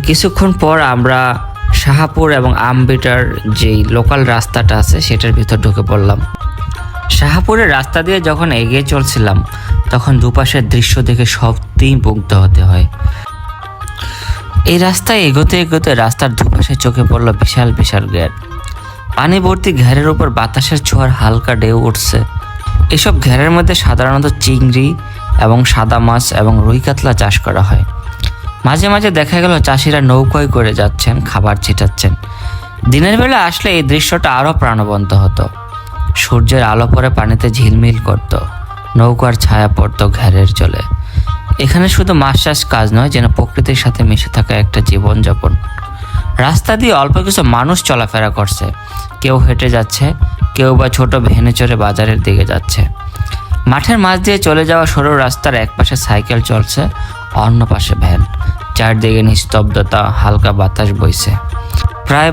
কিছুক্ষণ পর আমরা শাহাপুর এবং আমবিটার যেই লোকাল রাস্তাটা আছে সেটার ভিতর ঢুকে পড়লাম। শাহাপুরের রাস্তা দিয়ে যখন এগিয়ে চলছিলাম তখন দুপাশের দৃশ্য দেখে সত্যিই মুগ্ধ হতে হয়। এই রাস্তায় এগোতে এগোতে রাস্তার দুপাশে চোখে পড়ল বিশাল বিশাল ঘের। পানি ভর্তি ঘেরের উপর বাতাসের ছোঁয়ার হালকা ঢেউ উঠছে। এসব ঘেরের মধ্যে সাধারণত চিংড়ি এবং সাদা মাছ এবং রুই কাতলা চাষ করা হয়। মাঝে মাঝে দেখা গেল চাষিরা নৌকায় করে যাচ্ছেন, খাবার ছিটাচ্ছেন। দিনের বেলা আসলে এই দৃশ্যটা আরও প্রাণবন্ত হতো। সূর্যের আলো পরে পানিতে ঝিলমিল করত, নৌকার ছায়া পড়তো ঘেরের জলে। এখানে শুধু মাছ চাষ কাজ নয়, যেন প্রকৃতির সাথে মিশে থাকা একটা জীবনযাপন। রাস্তা দিয়ে অল্প কিছু মানুষ চলাফেরা করছে, কেউ হেঁটে যাচ্ছে, কেউ বা ছোট ভ্যানে চড়ে বাজারের দিকে যাচ্ছে। মাঠের মাঝ দিয়ে চলে যাওয়া সরু রাস্তার এক পাশে সাইকেল চলছে, অন্য পাশে ভ্যান। চারদিকে নিস্তব্ধতা, হালকা বাতাস বইছে। প্রায়